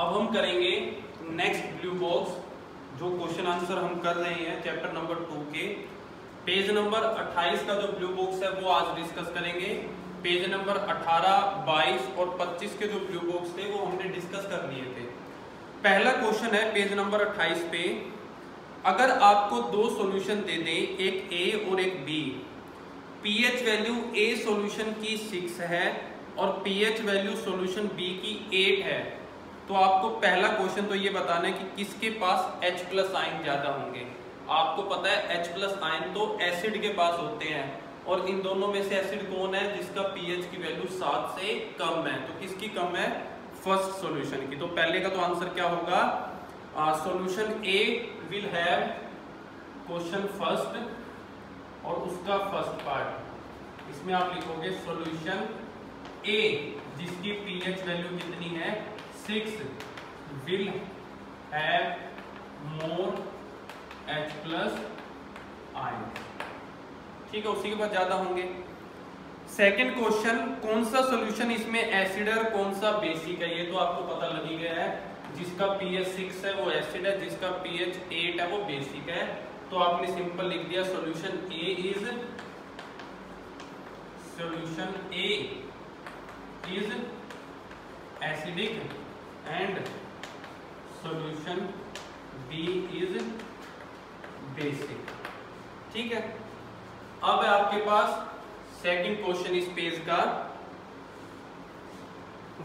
अब हम करेंगे नेक्स्ट ब्लू बॉक्स, जो क्वेश्चन आंसर हम कर रहे हैं चैप्टर नंबर 2 के। पेज नंबर 28 का जो ब्लू बॉक्स है वो आज डिस्कस करेंगे। पेज नंबर 18, 22 और 25 के जो ब्लू बॉक्स थे वो हमने डिस्कस कर लिए थे। पहला क्वेश्चन है पेज नंबर 28 पे, अगर आपको दो सॉल्यूशन दे दें, एक ए और एक B, pH value A solution की 6 है और पीएच वैल्यू सॉल्यूशन बी की 8 है, तो आपको पहला क्वेश्चन तो ये बताना है कि किसके पास H+ आयन ज्यादा होंगे। आपको पता है H+ आयन तो एसिड के पास होते हैं, और इन दोनों में से एसिड कौन है जिसका पीएच की वैल्यू 7 से कम है, तो किसकी कम है? फर्स्ट सॉल्यूशन की। तो पहले का तो आंसर क्या होगा? Solution A will have question first और उसका फर्स्ट पार्ट, इसमें आप लिखोगे सॉल्यूशन ए जिसकी पीएच वैल्यू कितनी है 6 will have more H+ ion. ठीक है, उसी के बाद ज्यादा होंगे। सेकंड क्वेश्चन, कौन सा सॉल्यूशन इसमें एसिड है और कौन सा बेसिक है, ये तो आपको पता लग ही गया है। जिसका pH 6 है वो एसिड है, जिसका pH 8 है वो बेसिक है। तो आपने सिंपल लिख दिया solution A is acidic and solution B is basic. ठीक है, अब है आपके पास सेकंड क्वेश्चन इस पेज का,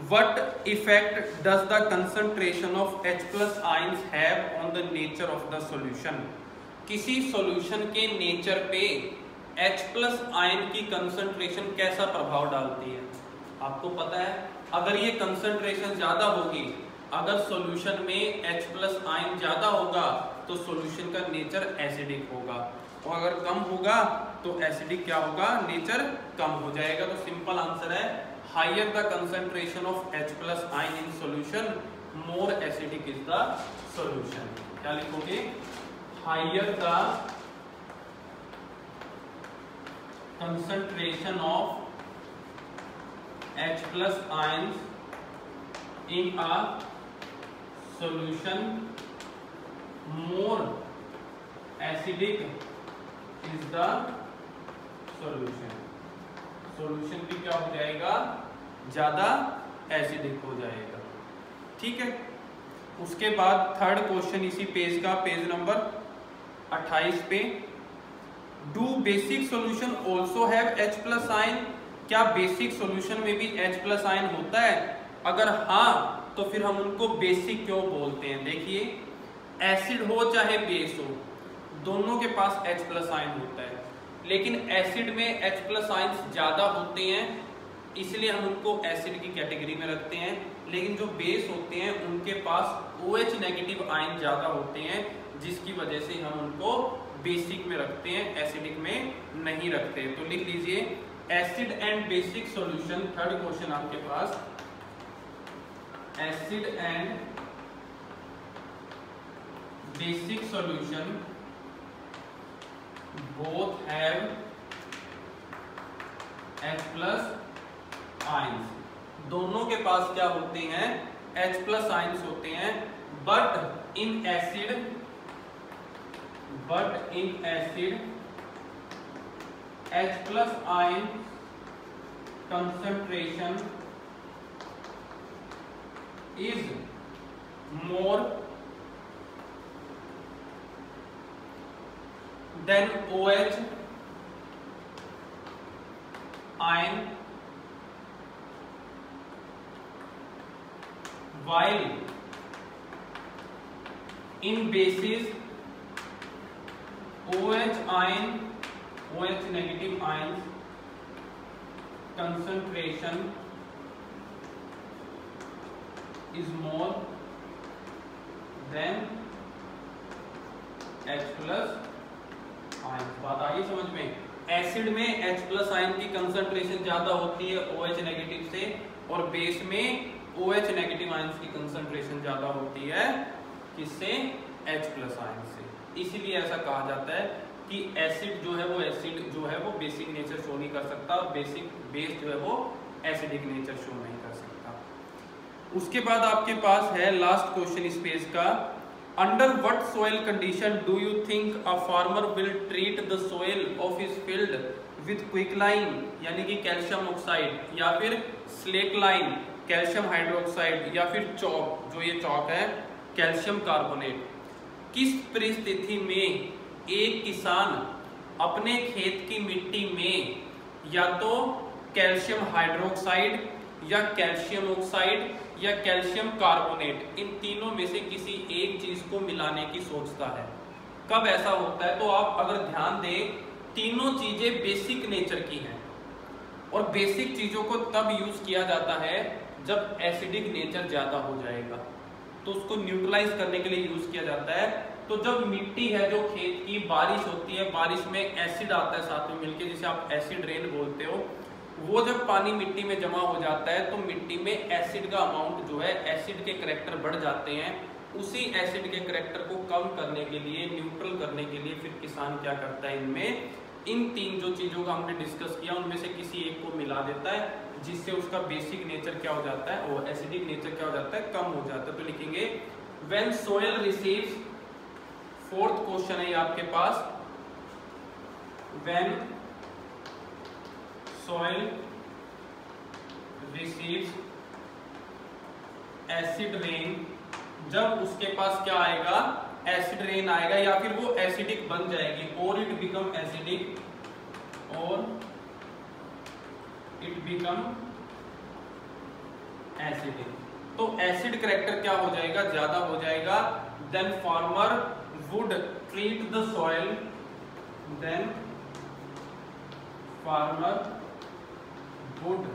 what effect does the concentration of H+ ions have on the nature of the solution. किसी सॉल्यूशन के नेचर पे H+ आयन की कंसंट्रेशन कैसा प्रभाव डालती है। आपको पता है अगर ये कंसंट्रेशन ज्यादा होगी, अगर सॉल्यूशन में H+ आयन ज्यादा होगा तो सॉल्यूशन का नेचर एसिडिक होगा, और अगर कम होगा तो एसिडिक क्या होगा? नेचर कम हो जाएगा। तो सिंपल आंसर है higher the concentration of H+ ion in solution more acidic is the solution. क्या लिखोगे? Higher the concentration of H+ ions in a solution more acidic is the solution। solution भी क्या हो जाएगा? ज्यादा एसिडिक हो जाएगा। ठीक है, उसके बाद थर्ड क्वेश्चन इसी पेज का, पेज नंबर 28 पे, do basic solution also have H+ ion. क्या बेसिक सॉल्यूशन में भी H+ आयन होता है? अगर हाँ तो फिर हम उनको बेसिक क्यों बोलते हैं? देखिए, एसिड हो चाहे बेस हो, दोनों के पास H+ आयन होता है, लेकिन एसिड में H+ आयन ज्यादा होते हैं, इसलिए हम उनको एसिड की कैटेगरी में रखते हैं। लेकिन जो बेस होते हैं उनके पास OH नेगेटिव आयन ज्यादा होते हैं, जिसकी वजह से हम उनको बेसिक में रखते हैं, एसिडिक में नहीं रखते। तो लिख लीजिए acid and basic solution. Third question आपके पास, acid and basic solution both have H+ ions. दोनोदोनों के पास क्या होते हैं, H+ आयंस होते हैं, but in acid H+ ion concentration is more than OH ion, while in bases OH ion, OH negative ions concentration is more than H+ ion. बात आई समझ में? एसिड में H+ आयन की कंसंट्रेशन ज्यादा होती है OH नेगेटिव से, और बेस में OH नेगेटिव आयंस की कंसंट्रेशन ज्यादा होती है किससे? H+ आयन से। इसीलिए ऐसा कहा जाता है कि एसिड जो है वो बेसिक नेचर शो नहीं कर सकता, और बेस जो है वो एसिडिक नेचर शो नहीं कर सकता। उसके बाद आपके पास है लास्ट क्वेश्चन इस पेज का, under what soil condition do you think a farmer will treat the soil of his field with quicklime यानी कि कैल्शियम ऑक्साइड, या फिर स्लेकलाइन कैल्शियम हाइड्रोक्साइड, या फिर चॉक, जो ये चॉक है, कैल्शियम कार्बोनेट। किस परिस्थिति में एक किसान अपने खेत की मिट्टी में या तो कैल्शियम हाइड्रोक्साइड या कैल्शियम ऑक्साइड या कैल्शियम कार्बोनेट, इन तीनों में से किसी एक चीज को मिलाने की सोचता है? कब ऐसा होता है? तो आप अगर ध्यान दें, तीनों चीजें बेसिक नेचर की हैं, और बेसिक चीजों को तब यूज किया जाता है जब एसिडिक नेचर ज्यादा हो जाएगा, तो उसको न्यूट्रलाइज करने के लिए यूज किया जाता है। तो जब मिट्टी है जो खेत की, बारिश होती है, बारिश में एसिड आता है साथ में मिलके, जिसे आप एसिड रेन बोलते हो, वो जब पानी मिट्टी में जमा हो जाता है तो मिट्टी में एसिड का अमाउंट जो है, एसिड के करैक्टर बढ़ जाते हैं। उसी एसिड के करैक्टर को कम करने के लिए, न्यूट्रल करने के लिए फिर किसान क्या करता है, इनमें इन तीन जो चीजों का हमने डिस्कस किया उनमें से किसी एक को मिला देता है, जिससे उसका बेसिक नेचर क्या हो जाता है, वो एसिडिक नेचर क्या हो जाता है, कम हो जाता है। तो लिखेंगे when soil receives, fourth question है ये आपके पास, when soil receives acid rain, जब उसके पास क्या आएगा, एसिड रेन आएगा, या फिर वो एसिडिक बन जाएगी, और इट बिकम एसिडिक, और इट बिकम एसिडिक। तो एसिड करैक्टर क्या हो जाएगा, ज्यादा हो जाएगा। Then farmer would treat the soil, then farmer would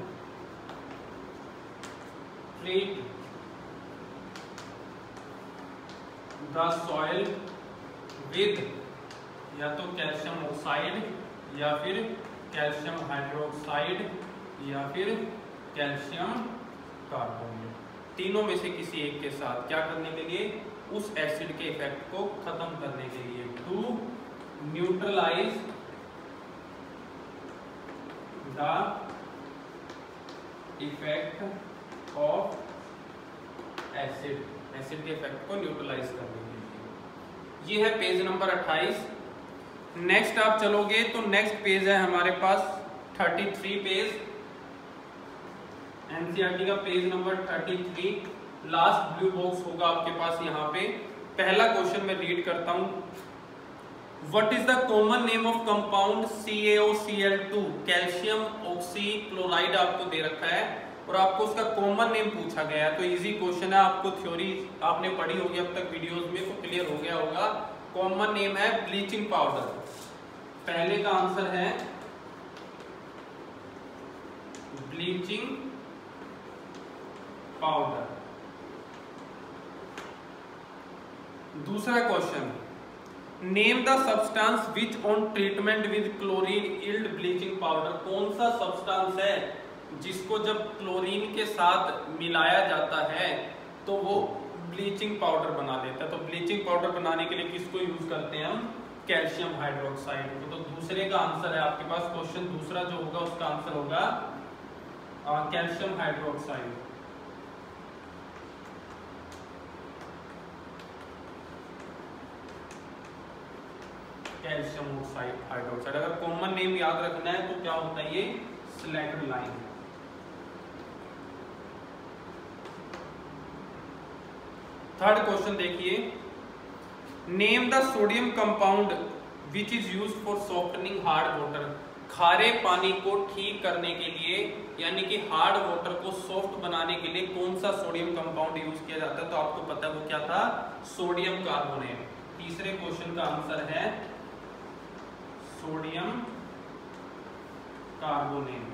treat the soil with या तो कैल्शियम ऑक्साइड, या फिर कैल्शियम हाइड्रोक्साइड, या फिर कैल्शियम कार्बोनेट, तीनों में से किसी एक के साथ क्या करने के लिए, उस एसिड के इफेक्ट को खत्म करने के लिए, to neutralise the effect of acid, acid के इफेक्ट को न्यूट्रलाइज करने के लिए। ये है पेज नंबर 28। नेक्स्ट आप चलोगे तो नेक्स्ट पेज है हमारे पास 33 पेज, एनसीईआरटी का page number 33, last blue box होगा आपके पास यहाँ पे। पहला क्वेश्चन मैं रीड करता हूं, what is the common name of compound CaOCl2, calcium oxychloride आपको दे रखा है और आपको उसका कॉमन नेम पूछा गया है। तो इजी क्वेश्चन है, आपको थ्योरी आपने पढ़ी होगी अब तक वीडियोस में, तो क्लियर हो गया होगा। कॉमन नेम है ब्लीचिंग पाउडर, पहले का आंसर है ब्लीचिंग पाउडर। दूसरा question, name the substance which on treatment with chlorine yield bleaching powder, कौन सा सब्सटेंस है जिसको जब क्लोरीन के साथ मिलाया जाता है तो वो ब्लीचिंग पाउडर बना देता है। तो ब्लीचिंग पाउडर बनाने के लिए किसको यूज करते हैं हम, कैल्शियम हाइड्रोक्साइड को। तो दूसरे का आंसर है आपके पास, क्वेश्चन दूसरा जो होगा उसका आंसर होगा calcium hydroxide. Calcium oxide hydroxide, अगर कॉमन नेम याद रखना है तो क्या होता है, ये स्लेटरलाइन। थर्ड क्वेश्चन देखिए, name the sodium compound which is used for softening hard water, खारे पानी को ठीक करने के लिए यानी कि हार्ड वाटर को सॉफ्ट बनाने के लिए कौन सा सोडियम कंपाउंड यूज किया जाता है, तो आपको पता है वो क्या था, सोडियम कार्बोनेट। तीसरे क्वेश्चन का आंसर है सोडियम कार्बोनेट।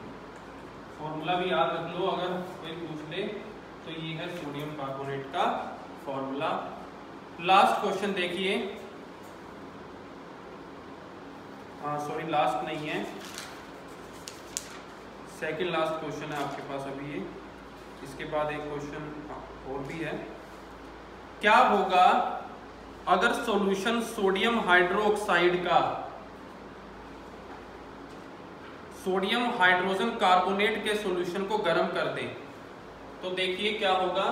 फॉर्मूला भी याद रख लो, अगर कोई पूछ ले तो ये है सोडियम कार्बोनेट का फॉर्मूला। लास्ट क्वेश्चन देखिए, सॉरी लास्ट नहीं है, सेकंड लास्ट क्वेश्चन है आपके पास अभी ये, इसके बाद एक क्वेश्चन और भी है। क्या होगा अगर सॉल्यूशन सोडियम हाइड्रोक्साइड का सोडियम हाइड्रोजन कार्बोनेट के सॉल्यूशन को गर्म कर दें, तो देखिए क्या होगा,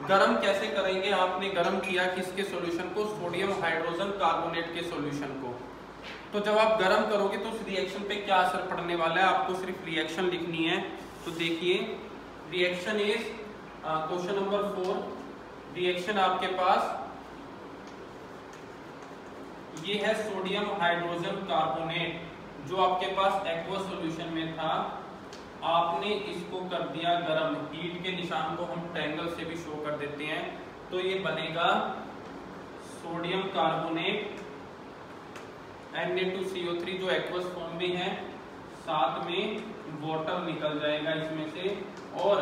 गरम कैसे करेंगे, आपने गरम किया किसके सॉल्यूशन को, सोडियम हाइड्रोजन कार्बोनेट के सॉल्यूशन को। तो जब आप गरम करोगे तो उस रिएक्शन पे क्या असर पड़ने वाला है, आपको सिर्फ रिएक्शन लिखनी है। तो देखिए reaction is question number 4, reaction आपके पास ये है सोडियम हाइड्रोजन कार्बोनेट, जो आपके पास एक्वस सॉल्यूशन में था, आपने इसको कर दिया गरम। हीट के निशान को हम ट्रायंगल से भी शो कर देते हैं। तो ये बनेगा सोडियम कार्बोनेट Na2CO3 जो एक्वस फॉर्म में है, साथ में वाटर निकल जाएगा इसमें से, और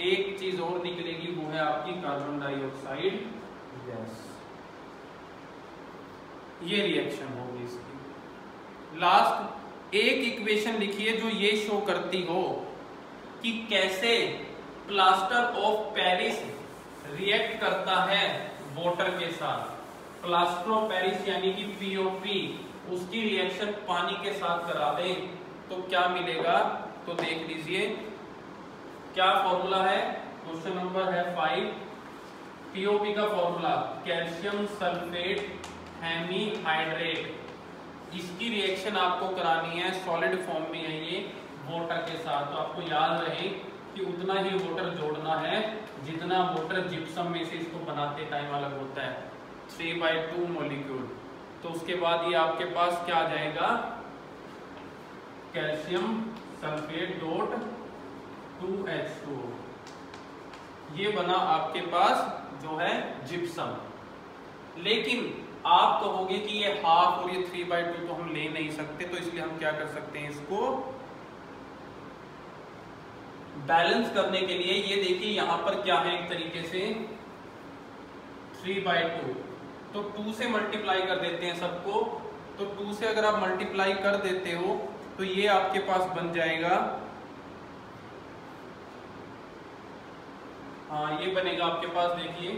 एक चीज और निकलेगी, वो है आपकी कार्बन डाइऑक्साइड गैस। ये रिएक्शन होगी इसकी। लास्ट एक इक्वेशन लिखिए जो ये शो करती हो कि कैसे प्लास्टर ऑफ पेरिस रिएक्ट करता है वाटर के साथ। प्लास्टर ऑफ पेरिस यानी कि पीओपी, उसकी रिएक्शन पानी के साथ करा दें तो क्या मिलेगा। तो देख लीजिए क्या फॉर्मूला है, क्वेश्चन नंबर है 5। पीओपी का फॉर्मूला कैल्शियम सल्फेट हेमीहाइड्रेट। इसकी रिएक्शन आपको करानी है, सॉलिड फॉर्म में है ये, वाटर के साथ। तो आपको याद रहे कि उतना ही वाटर जोड़ना है जितना वाटर जिप्सम में से इसको बनाते टाइम अलग होता है, 3/2 मॉलिक्यूल। तो उसके बाद ये आपके पास क्या आ जाएगा, कैल्शियम सल्फेट डॉट 2H2O। ये बना आपके पास जो है जिप्सम। लेकिन आप कहोगे कि ये हाफ और ये 3/2 तो हम ले नहीं सकते, तो इसलिए हम क्या कर सकते हैं, इसको बैलेंस करने के लिए ये देखिए यहां पर क्या है, एक तरीके से 3/2, तो 2 से मल्टीप्लाई कर देते हैं सबको। तो 2 से अगर आप मल्टीप्लाई कर देते हो तो ये आपके पास बन जाएगा, हाँ ये बनेगा आपके पास, देखिए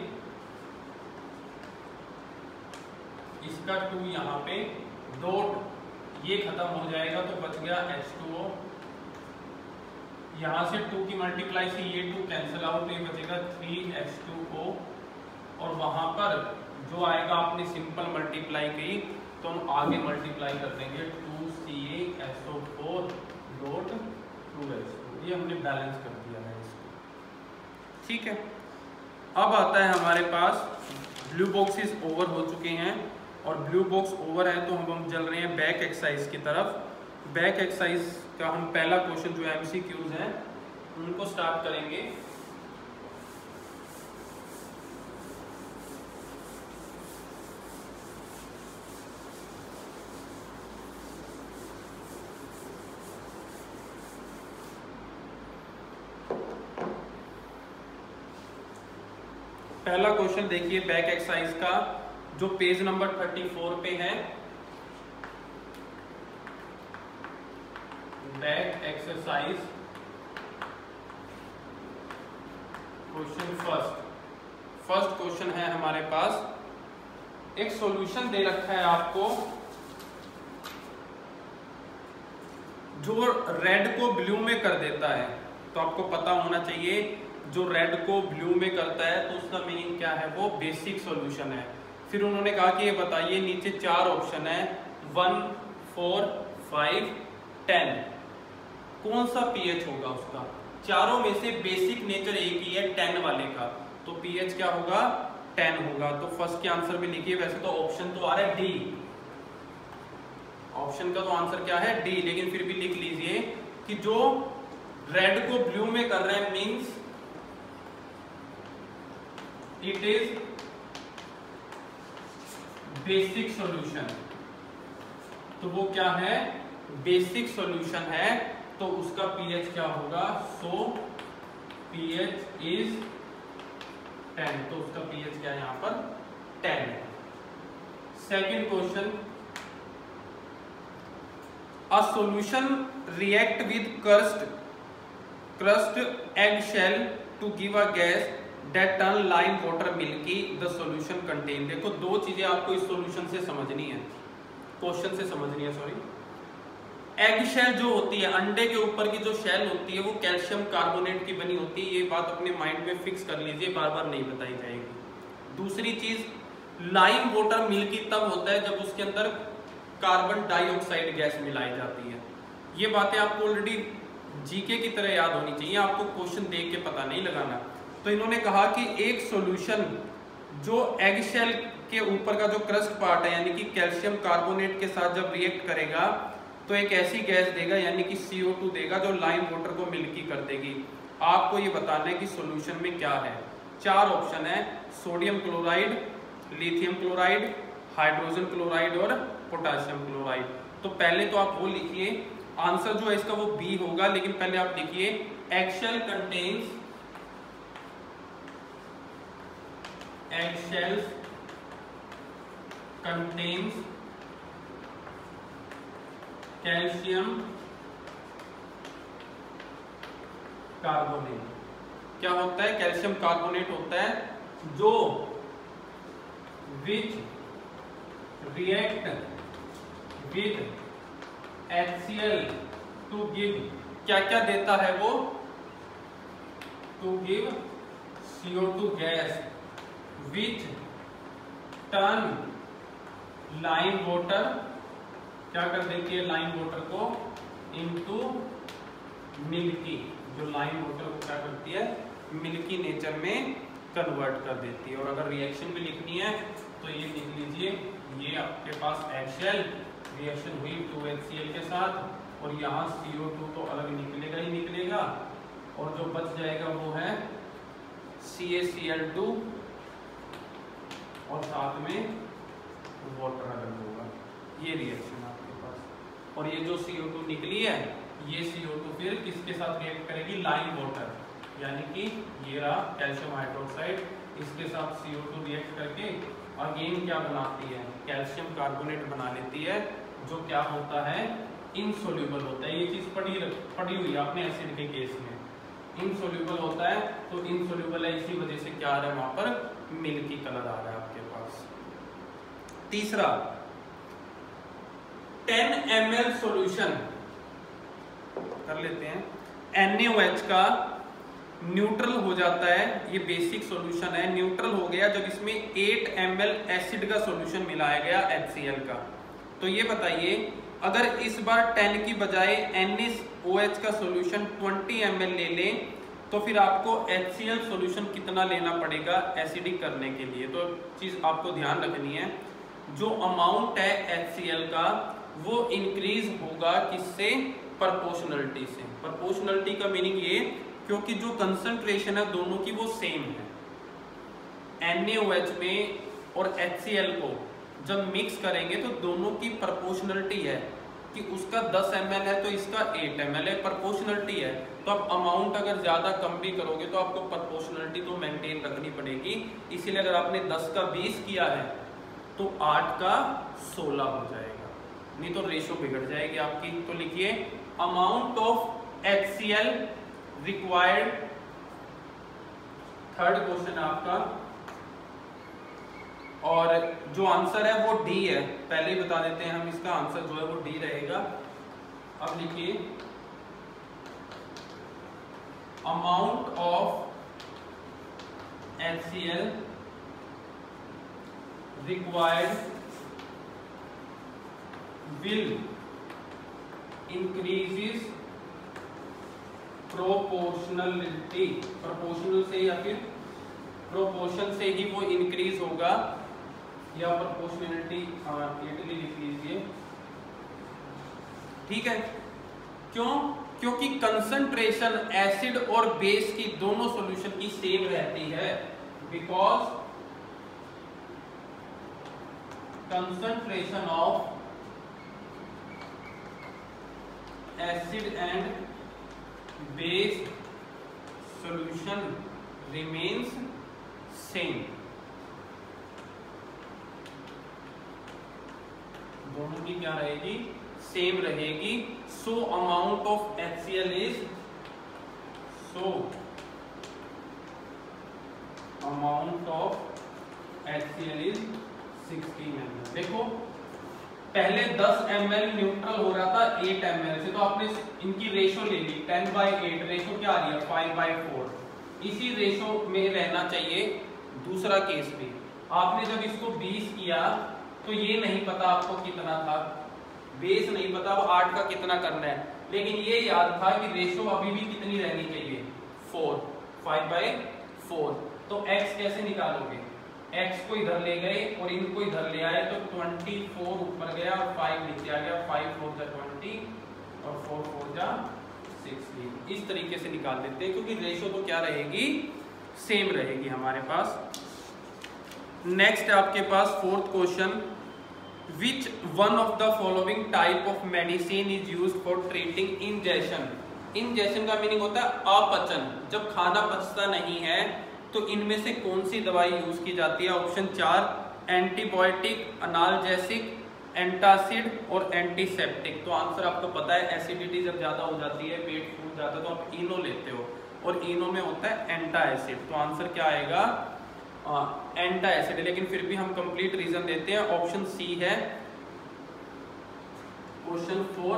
इसका 2 यहाँ पे डॉट, ये खत्म हो जाएगा तो बच गया H2O। यहाँ से 2 की मल्टीप्लाई से ये 2 कैंसिल आउट, तो ये बचेगा 3H2O। और वहां पर जो आएगा आपने सिंपल मल्टीप्लाई की, तो हम आगे मल्टीप्लाई कर देंगे 2CaSO4 डॉट 2H2। ये हमने बैलेंस कर दिया है इसको, ठीक है। अब आता है हमारे पास ब्लू बॉक्सेस ओवर हो चुके हैं, और ब्लू बॉक्स ओवर है तो हम चल रहे हैं बैक एक्सरसाइज की तरफ। बैक एक्सरसाइज का हम पहला क्वेश्चन जो MCQs हैं उनको स्टार्ट करेंगे। पहला क्वेश्चन देखिए बैक एक्सरसाइज का, जो पेज नंबर 34 पे है। Back exercise question first question है हमारे पास, एक सॉल्यूशन दे रखा है आपको जो रेड को ब्लू में कर देता है। तो आपको पता होना चाहिए जो रेड को ब्लू में करता है तो उसका मीनिंग क्या है, वो बेसिक सॉल्यूशन है। फिर उन्होंने कहा कि ये बताइए, नीचे 4 ऑप्शन है 1, 4, 5, 10, कौन सा पीएच होगा उसका। चारों में से बेसिक नेचर एक ही है 10 वाले का, तो पीएच क्या होगा, 10 होगा। तो फर्स्ट के आंसर में लिखिए, वैसे तो ऑप्शन तो आ रहा है डी, ऑप्शन का तो आंसर क्या है डी, लेकिन फिर भी लिख लीजिए कि जो रेड को ब्लू में कर रहे हैं means it is basic solution. तो वो क्या है, बेसिक सॉल्यूशन है, तो उसका पीएच क्या होगा, सो पीएच इज 10, तो उसका पीएच क्या है यहाँ पर 10 है। Second question, a solution react with crushed eggshell to give a gas that turn lime water milky, the solution contain। देखो 2 चीजें आपको इस सॉल्यूशन से समझनी है, क्वेश्चन से समझनी है, सॉरी। एग शेल जो होती है, अंडे के ऊपर की जो शेल होती है वो कैल्शियम कार्बोनेट की बनी होती है। ये बात अपने माइंड में फिक्स कर लीजिए, बार बार नहीं बताई जाएगी। दूसरी चीज, लाइम वाटर मिल्की तब होता है जब उसके अंदर कार्बन डाइऑक्साइड गैस मिलाई जाती है। ये बातें आपको ऑलरेडी जीके की तरह याद होनी चाहिए, आपको क्वेश्चन देख के पता नहीं लगाना। तो इन्होंने कहा कि एक सॉल्यूशन जो एग शेल के ऊपर का जो क्रस्ट पार्ट है यानी कि कैल्शियम कार्बोनेट के साथ जब रिएक्ट करेगा तो एक ऐसी गैस देगा यानी कि CO2 देगा जो लाइम वाटर को मिल्की कर देगी। आपको ये बताना है कि सॉल्यूशन में क्या है। 4 ऑप्शन है, sodium chloride, lithium chloride, hydrogen chloride और पोटेशियम क्लोराइड। तो पहले तो आप वो लिखिए, आंसर जो है इसका वो बी होगा, लेकिन पहले आप लिखिए एगशेल कंटेन्स कैल्शियम कार्बोनेट। क्या होता है? कैल्शियम कार्बोनेट होता है जो which react with HCl to give, क्या क्या देता है वो? To give CO2 gas which turn lime water, क्या कर देती है लाइम वाटर को इनटू मिल्की, जो लाइम वाटर को क्या करती है मिल्की नेचर में कन्वर्ट कर देती है। और अगर रिएक्शन भी लिखनी है तो ये लिख लीजिए, ये आपके पास एगशेल रिएक्शन हुई 2HCl के साथ और यहाँ CO2 तो अलग निकलेगा ही निकलेगा और जो बच जाएगा वो है CaCl2 और साथ में वाटर अलग होगा। ये रिएक्शन आपके पास, और ये जो CO2 निकली है ये CO2 फिर किसके साथ रिएक्ट करेगी? लाइम वाटर, यानी कि ये रहा कैल्शियम हाइड्रोक्साइड, इसके साथ CO2 रिएक्ट करके अगेन क्या बनाती है? कैल्शियम कार्बोनेट बना लेती है, जो क्या होता है इनसोल्यूबल होता है। ये चीज पढ़ी हुई है आपने एसिड के केस में, इनसोल्यूबल होता है। तो इनसोल्यूबल है, इसी वजह से क्या आ रहा है वहां पर मिल्की कलर आ रहा है आपके पास। तीसरा, 10 ml सॉल्यूशन कर लेते हैं, NaOH का न्यूट्रल हो जाता है, ये बेसिक सॉल्यूशन है, न्यूट्रल हो गया जब इसमें 8 ml एसिड का सॉल्यूशन मिलाया गया HCl का। तो ये बताइए, अगर इस बार 10 की बजाय NaOH का सॉल्यूशन 20 ml ले लें तो फिर आपको HCl सॉल्यूशन कितना लेना पड़ेगा एसिडिक करने के लिए? तो चीज आपको ध्यान रखनी है, जो अमाउंट है HCl का वो इंक्रीज होगा किससे? प्रोपोर्शनलिटी से। प्रोपोर्शनलिटी का मीनिंग ये, क्योंकि जो कंसंट्रेशन है दोनों की वो सेम है। NaOH में और HCl को जब मिक्स करेंगे तो दोनों की प्रोपोर्शनलिटी है कि उसका 10 ml है तो इसका 8 ml है, प्रोपोर्शनलिटी है। तो आप अमाउंट अगर ज्यादा कम भी करोगे तो आपको प्रोपोर्शनलिटी तो मेंटेन रखनी पड़ेगी। इसीलिए अगर आपने 10 का 20 किया है तो 8 का 16 हो जाएगा, नहीं तो रेशो बिगड़ जाएगी आपकी। तो लिखिए amount of HCl required, third question आपका, और जो आंसर है वो डी है। पहले ही बता देते हैं हम, इसका आंसर जो है वो डी रहेगा। अब लिखिए amount of HCl required will increases proportionality, proportional से या फिर प्रोपोर्शन से ही वो इंक्रीज होगा, या प्रोपोर्शनलिटी इटली लिख लीजिए, ठीक है। क्यों? क्योंकि कंसंट्रेशन एसिड और बेस की दोनों सॉल्यूशन की सेम रहती है, because concentration of acid and base solution remains same, दोनों की क्या रहेगी? सेम रहेगी। So amount of HCl is, so amount of HCl is 16 ml। देखो पहले 10 ml न्यूट्रल हो रहा था 8 ml से, तो आपने इनकी रेशो ले ली 10/8, रेशो क्या आ रही है 5/4। इसी रेशो में रहना चाहिए दूसरा केस भी। आपने जब इसको 20 किया तो ये नहीं पता आपको कितना था, बेस नहीं पता अब 8 का कितना करना है, लेकिन ये याद था कि रेशो अभी भी कितनी रहनी चाहिए 4, 5/4। तो x कैसे निकालोगे, x को इधर ले गए और इनको इधर ले आए तो 24 ऊपर गया और 5 नीचे आ गया, 5 4 जा 20 और 4 4 जा 16। इस तरीके से निकाल देते हैं क्योंकि रेशो तो क्या रहेगी, सेम रहेगी हमारे पास। नेक्स्ट आपके पास fourth question, which one of the following type of medicine is used for treating ingestion. Ingestion का मीनिंग होता है अपचन, जब खाना पचता नहीं है तो इनमें से कौन सी दवाई यूज की जाती है। ऑप्शन 4 एंटीबायोटिक, अनाल्जेसिक, एंटासिड और एंटीसेप्टिक। तो आंसर आपको पता है, एसिडिटी जब ज्यादा हो जाती है, पेट फूल जाता है तो आप इनो लेते हो और इनो में होता है एंटा एसिड। तो आंसर क्या आएगा, एंटा एसिड। लेकिन फिर भी हम कंप्लीट रीजन देते हैं, ऑप्शन सी है क्वेश्चन 4,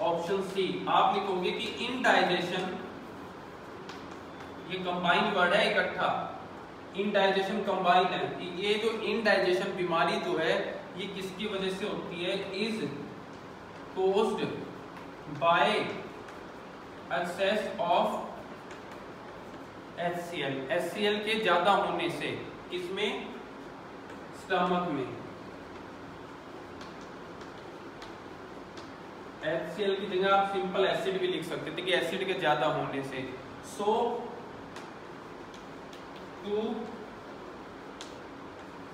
ऑप्शन सी। आप लिखोगे कि इनडाइजेशन, ये कंबाइंड वर्ड है इकट्ठा, इनडाइजेशन कंबाइन है। ये जो इनडाइजेशन बीमारी जो है ये किसकी वजह से होती है, is caused by access of HCl, HCl के ज्यादा होने से, किसमें, स्टमक में। HCl की जगह आप सिंपल एसिड भी लिख सकते थे कि एसिड के ज्यादा होने से। सो टू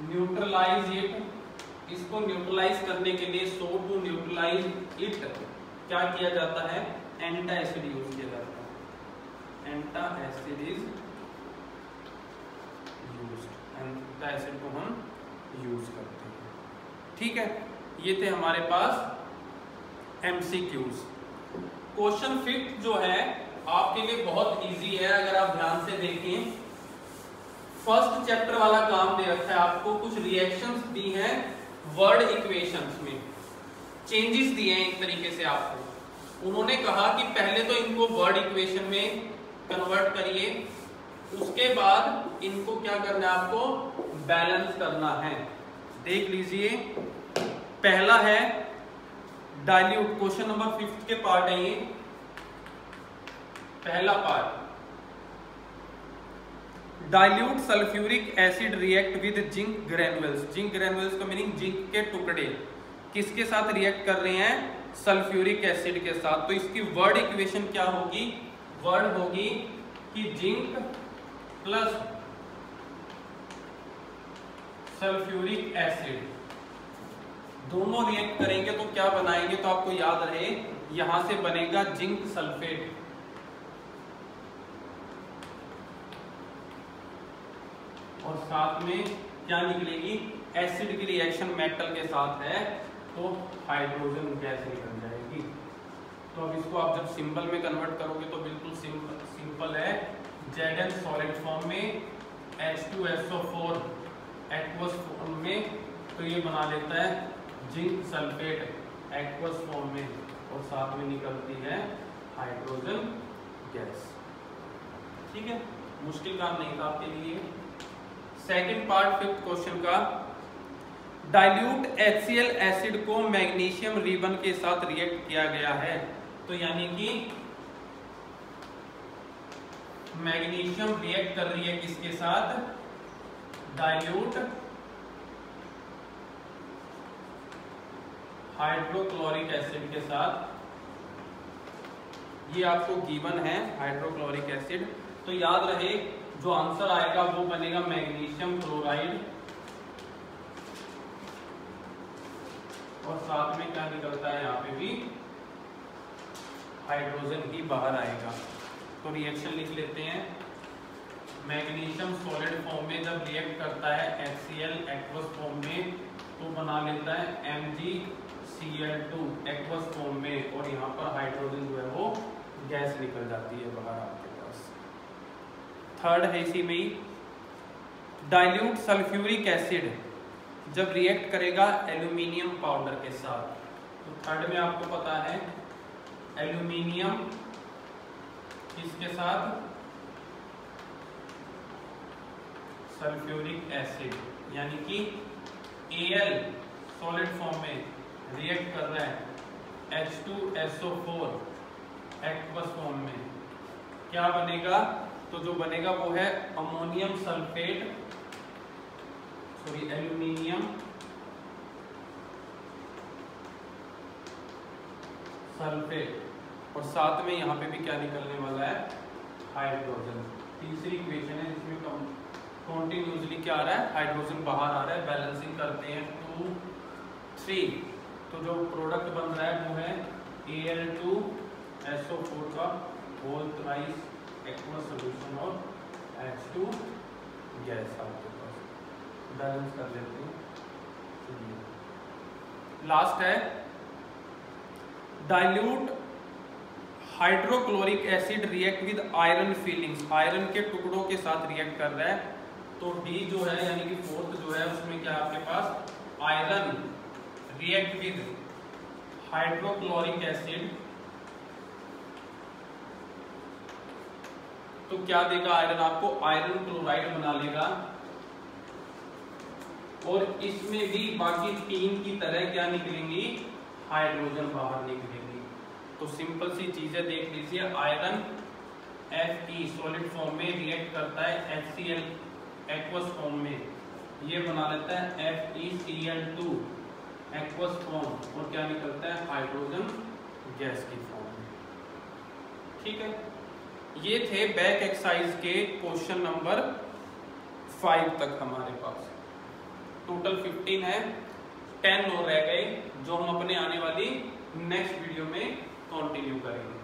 न्यूट्रलाइज इट, इसको न्यूट्रलाइज करने के लिए, सो टू न्यूट्रलाइज इट क्या किया जाता है, एंटा एसिड यूज किया जाता है। एंटा एसिड इज यूज्ड, एंटा एसिड को हम यूज करते हैं। ठीक है, ये थे हमारे पास MCQs। क्वेश्चन 5 जो है आपके लिए बहुत इजी है, अगर आप ध्यान से देखें। फर्स्ट चैप्टर वाला काम दे रखा है आपको, कुछ रिएक्शंस दी हैं वर्ड इक्वेशंस में, चेंजेस दिए हैं एक तरीके से आपको। उन्होंने कहा कि पहले तो इनको वर्ड इक्वेशन में कन्वर्ट करिए, उसके बाद इनको क्या करना है, आपको बैलेंस करना है। देख लीजिए, पहला है डाइल्यूट, क्वेश्चन नंबर 5 के पार्ट है ये। पहला part, dilute sulphuric acid react with zinc granules. Zinc granules का मीनिंग जिंक के टुकड़े किसके साथ रिएक्ट कर रहे हैं, सल्फ्यूरिक एसिड के साथ। तो इसकी वर्ड इक्वेशन क्या होगी, वर्ड होगी कि जिंक प्लस सल्फ्यूरिक एसिड दोनों रिएक्ट करेंगे तो क्या बनाएंगे, तो आपको याद रहे यहां से बनेगा जिंक सल्फेट। और साथ में क्या निकलेगी, एसिड की रिएक्शन मेटल के साथ है तो हाइड्रोजन गैस निकल जाएगी। तो अब इसको आप जब सिंबल में कन्वर्ट करोगे तो बिल्कुल सिंपल है, Zn सॉलिड फॉर्म में, H2SO4 एक्वस फॉर्म में, तो ये बना लेता है जिंक सल्फेट एक्वस फॉर्म में और साथ में निकलती है हाइड्रोजन गैस। ठीक है, मुश्किल काम नहीं था आपके लिए। सेकंड पार्ट 5th क्वेश्चन का, डाइल्यूट HCl एसिड को मैग्नीशियम रिबन के साथ रिएक्ट किया गया है। तो यानी कि मैग्नीशियम रिएक्ट कर रही है किसके साथ, डाइल्यूट हाइड्रोक्लोरिक एसिड के साथ। ये आपको गिवन है हाइड्रोक्लोरिक एसिड। तो याद रहे जो आंसर आएगा वो बनेगा मैग्नीशियम क्लोराइड और साथ में क्या निकलता है, यहाँ पे भी हाइड्रोजन ही बाहर आएगा। तो रिएक्शन लिख लेते हैं, मैग्नीशियम सॉलिड फॉर्म में जब रिएक्ट करता है HCl एक्वस फॉर्म में तो बना लेता है MgCl2 एक्वस फॉर्म में और यहाँ पर हाइड्रोजन जो है वो गैस निकल जाती है बाहर आपके पास। थर्ड है इसी में ही, डाइल्यूट सल्फ्यूरिक एसिड जब रिएक्ट करेगा एल्यूमिनियम पाउडर के साथ। तो थर्ड में आपको पता है एल्यूमिनियम किसके साथ, सल्फ्यूरिक एसिड, यानी कि Al सॉलिड फॉर्म में रिएक्ट कर रहा है H2SO4 एक्वस फॉर्म में, क्या बनेगा, तो जो बनेगा वो है ammonium sulphate, sorry aluminium sulphate, और साथ में यहाँ पे भी क्या निकलने वाला है, हाइड्रोजन। तीसरी इक्वेशन है जिसमें कॉन्टिन्यूसली क्या आ रहा है, हाइड्रोजन बाहर आ रहा है, बैलेंसिंग करते हैं 2 3, तो जो प्रोडक्ट बन रहा है वो है Al2SO4 का होल थ्राइस एक्वस सॉल्यूशन और H2 गैस आपके पास, बैलेंस कर लेते हैं। लास्ट है dilute hydrochloric acid react with iron filings, iron के टुकड़ों के साथ रिएक्ट कर रहा है। तो डी जो है यानी कि फोर्थ जो है उसमें क्या आपके पास iron react with hydrochloric acid, तो क्या देगा आयरन आपको, आयरन क्लोराइड बना लेगा, और इसमें भी बाकी 3 की तरह क्या निकलेंगी, हाइड्रोजन बाहर निकलेंगी। तो सिंपल सी चीजें देख लीजिए, आयरन Fe सॉलिड फॉर्म में रिएक्ट करता है HCl एक्वस फॉर्म में, ये बना लेता है FeCl2 एक्वस फॉर्म, और क्या निकलता है, हाइड्रोजन गैस की फॉर्म में। ठीक है, ये थे बैक एक्सरसाइज के क्वेश्चन नंबर 5 तक हमारे पास, टोटल 15 है, 10 और रह गए जो हम अपने आने वाली नेक्स्ट वीडियो में कंटिन्यू करेंगे।